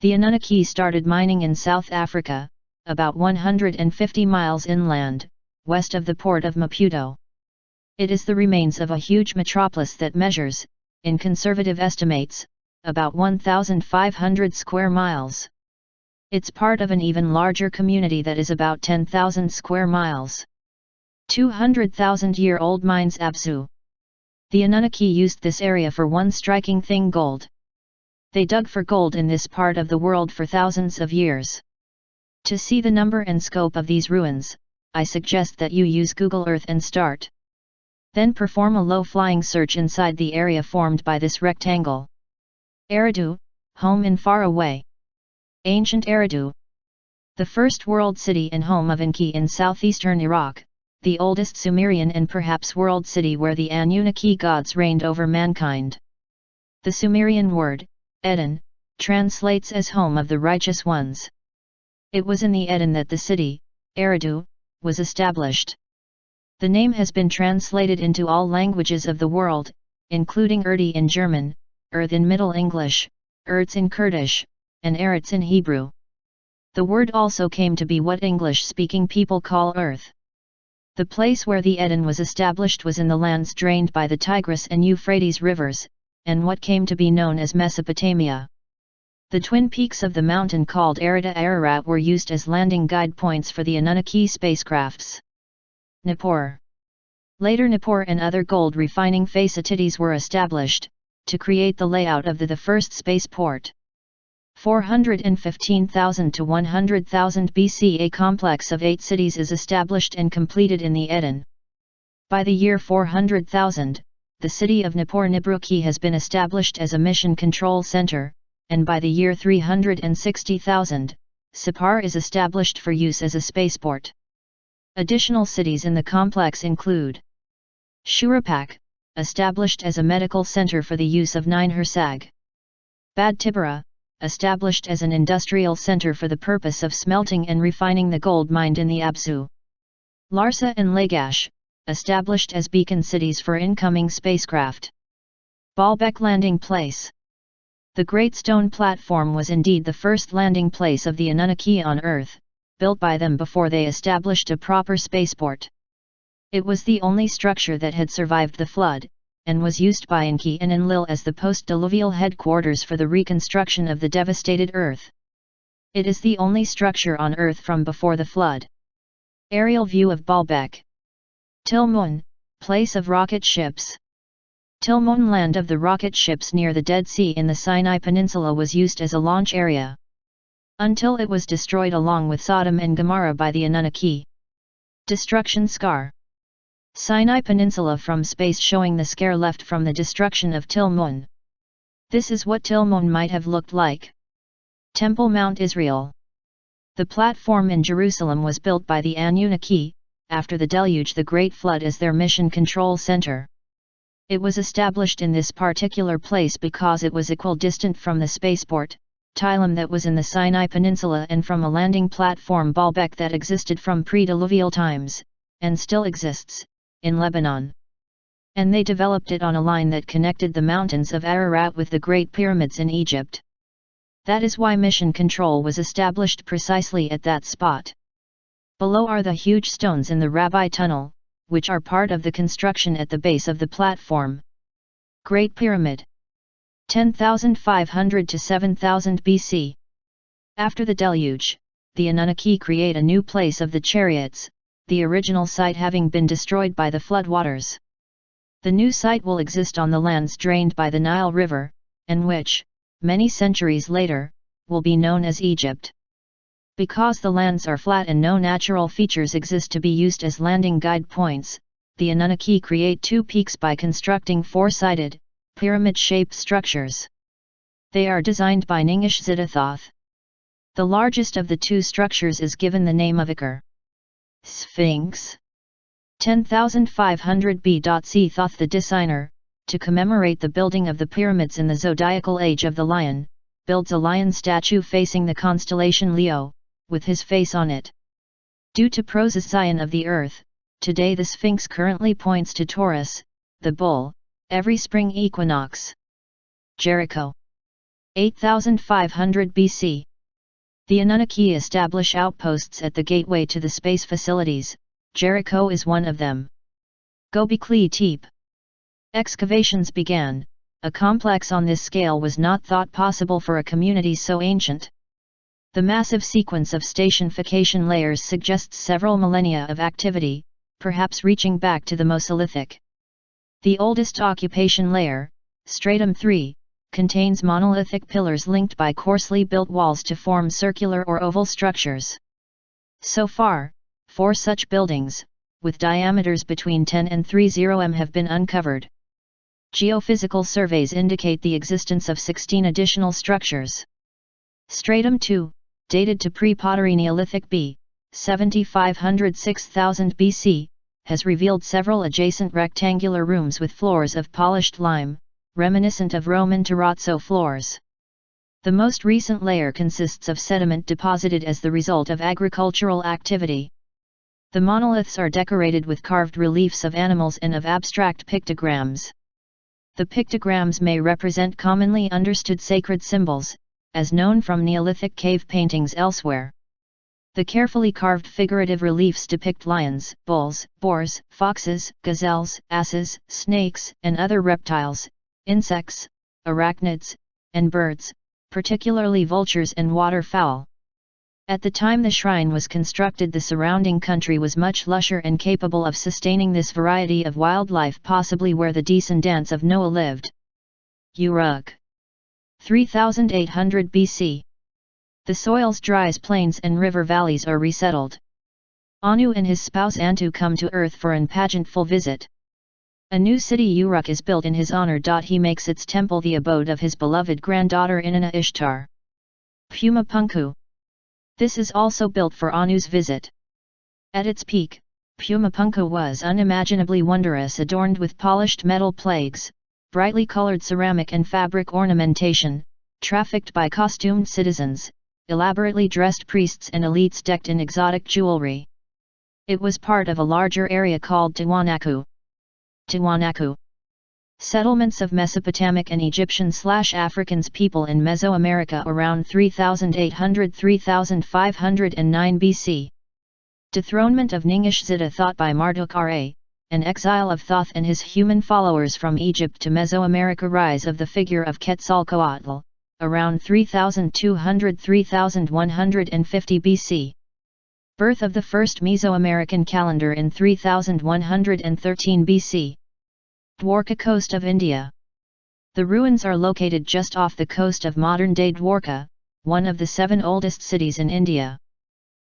The Anunnaki started mining in South Africa, about 150 miles inland, west of the port of Maputo. It is the remains of a huge metropolis that measures, in conservative estimates, about 1,500 square miles. It's part of an even larger community that is about 10,000 square miles. 200,000-year-old mines Abzu. The Anunnaki used this area for one striking thing: gold. They dug for gold in this part of the world for thousands of years. To see the number and scope of these ruins, I suggest that you use Google Earth and start. Then perform a low-flying search inside the area formed by this rectangle. Eridu, home in far away. Ancient Eridu. The first world city and home of Enki in southeastern Iraq, the oldest Sumerian and perhaps world city where the Anunnaki gods reigned over mankind. The Sumerian word, Eden, translates as home of the righteous ones. It was in the Eden that the city, Eridu, was established. The name has been translated into all languages of the world, including Urdu in German, Earth in Middle English, Erz in Kurdish, and Eretz in Hebrew. The word also came to be what English-speaking people call Earth. The place where the Eden was established was in the lands drained by the Tigris and Euphrates rivers, and what came to be known as Mesopotamia. The twin peaks of the mountain called Ararat Ararat were used as landing guide points for the Anunnaki spacecrafts. Nippur. Later Nippur and other gold refining facilities were established, to create the layout of the first spaceport. 415,000 to 100,000 BC a complex of 8 cities is established and completed in the Eden. By the year 400,000, the city of Nippur Nibruki has been established as a mission control center, and by the year 360,000, Sapar is established for use as a spaceport. Additional cities in the complex include Shurapak, established as a medical center for the use of 9 Hersag. Bad Tibara, established as an industrial center for the purpose of smelting and refining the gold mined in the Abzu. Larsa and Lagash, established as beacon cities for incoming spacecraft. Baalbek landing place. The Great Stone Platform was indeed the first landing place of the Anunnaki on Earth, built by them before they established a proper spaceport. It was the only structure that had survived the flood, and was used by Enki and Enlil as the post-diluvial headquarters for the reconstruction of the devastated Earth. It is the only structure on Earth from before the flood. Aerial view of Baalbek. Tilmun, place of rocket ships. Tilmun, land of the rocket ships near the Dead Sea in the Sinai Peninsula, was used as a launch area, until it was destroyed along with Sodom and Gomorrah by the Anunnaki. Destruction scar. Sinai Peninsula from space, showing the scar left from the destruction of Tilmun. This is what Tilmun might have looked like. Temple Mount Israel. The platform in Jerusalem was built by the Anunnaki, after the deluge, the Great Flood, as their mission control center. It was established in this particular place because it was equidistant from the spaceport, Tylam, that was in the Sinai Peninsula, and from a landing platform, Baalbek, that existed from pre-diluvial times, and still exists, in Lebanon. And they developed it on a line that connected the mountains of Ararat with the Great Pyramids in Egypt. That is why mission control was established precisely at that spot. Below are the huge stones in the Rabbi Tunnel, which are part of the construction at the base of the platform. Great Pyramid. 10,500 to 7,000 BC. After the deluge, the Anunnaki create a new place of the chariots, the original site having been destroyed by the floodwaters. The new site will exist on the lands drained by the Nile River, and which, many centuries later, will be known as Egypt. Because the lands are flat and no natural features exist to be used as landing guide points, the Anunnaki create 2 peaks by constructing 4-sided, pyramid-shaped structures. They are designed by Ningish Zidathoth. The largest of the 2 structures is given the name of Ikar. Sphinx. 10,500 B.C. Thoth, the designer, to commemorate the building of the pyramids in the zodiacal age of the lion, builds a lion statue facing the constellation Leo, with his face on it. Due to precession of the Earth, today the Sphinx currently points to Taurus, the bull, every spring equinox. Jericho. 8500 BC. The Anunnaki establish outposts at the gateway to the space facilities. Jericho is one of them. Göbekli Tepe. Excavations began. A complex on this scale was not thought possible for a community so ancient. The massive sequence of stationification layers suggests several millennia of activity, perhaps reaching back to the Mesolithic. The oldest occupation layer, Stratum 3, contains monolithic pillars linked by coarsely built walls to form circular or oval structures. So far, 4 such buildings, with diameters between 10 and 30 m have been uncovered. Geophysical surveys indicate the existence of 16 additional structures. Stratum 2, dated to pre-Pottery Neolithic B, 7500–6000 BC, has revealed several adjacent rectangular rooms with floors of polished lime, reminiscent of Roman terrazzo floors. The most recent layer consists of sediment deposited as the result of agricultural activity. The monoliths are decorated with carved reliefs of animals and of abstract pictograms. The pictograms may represent commonly understood sacred symbols, as known from Neolithic cave paintings elsewhere. The carefully carved figurative reliefs depict lions, bulls, boars, foxes, gazelles, asses, snakes, and other reptiles, insects, arachnids, and birds, particularly vultures and waterfowl. At the time the shrine was constructed, the surrounding country was much lusher and capable of sustaining this variety of wildlife, possibly where the descendants of Noah lived. Uruk. 3800 BC. The soils, dries, plains and river valleys are resettled. Anu and his spouse Antu come to earth for an pageantful visit. A new city Uruk is built in his honor. He makes its temple the abode of his beloved granddaughter Inanna Ishtar. Puma Punku. This is also built for Anu's visit. At its peak, Puma Punku was unimaginably wondrous, adorned with polished metal plagues, brightly colored ceramic and fabric ornamentation, trafficked by costumed citizens, elaborately dressed priests and elites decked in exotic jewelry. It was part of a larger area called Tiwanaku. Tiwanaku. Settlements of Mesopotamic and Egyptian/Africans people in Mesoamerica around 3800–3509 BC. Dethronement of Ningishzida thought by Marduk Ra, an exile of Thoth and his human followers from Egypt to Mesoamerica. Rise of the figure of Quetzalcoatl, around 3200–3150 BC. Birth of the first Mesoamerican calendar in 3113 BC. Dwarka coast of India. The ruins are located just off the coast of modern-day Dwarka, one of the 7 oldest cities in India.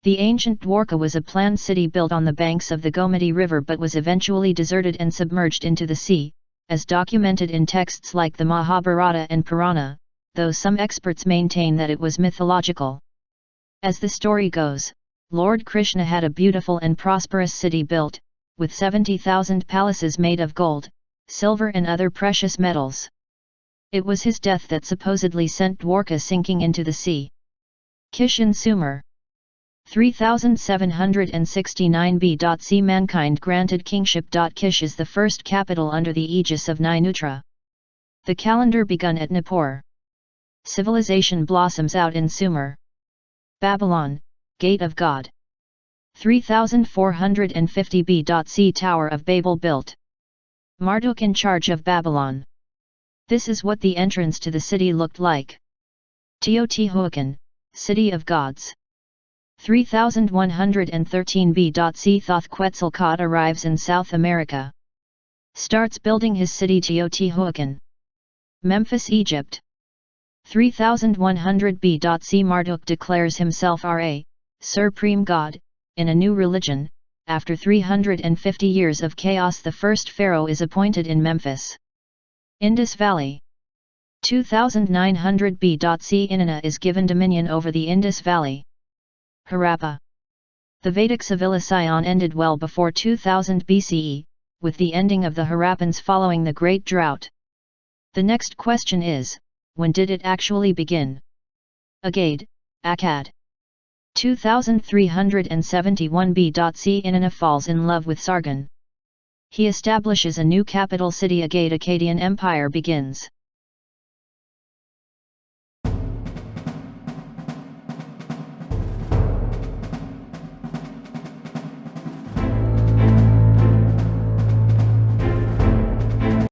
The ancient Dwarka was a planned city built on the banks of the Gomati River but was eventually deserted and submerged into the sea, as documented in texts like the Mahabharata and Purana, though some experts maintain that it was mythological. As the story goes, Lord Krishna had a beautiful and prosperous city built, with 70,000 palaces made of gold, silver and other precious metals. It was his death that supposedly sent Dwarka sinking into the sea. Kish in Sumer. 3769 BC. Mankind granted kingship. Kish is the first capital under the aegis of Ninutra. The calendar begun at Nippur. Civilization blossoms out in Sumer. Babylon, Gate of God. 3450 BC. Tower of Babel built. Marduk in charge of Babylon. This is what the entrance to the city looked like. Teotihuacan, City of Gods. 3113 BC. Thoth Quetzalcoatl arrives in South America. Starts building his city Teotihuacan. Memphis, Egypt. 3100 BC. Marduk declares himself Ra, Supreme God, in a new religion. After 350 years of chaos, the first pharaoh is appointed in Memphis. Indus Valley. 2900 BC. Inanna is given dominion over the Indus Valley. Harappa. The Vedic civilization ended well before 2000 BCE, with the ending of the Harappans following the Great Drought. The next question is, when did it actually begin? Agade, Akkad. 2371 BC. Inanna falls in love with Sargon. He establishes a new capital city. Agade Akkadian Empire begins.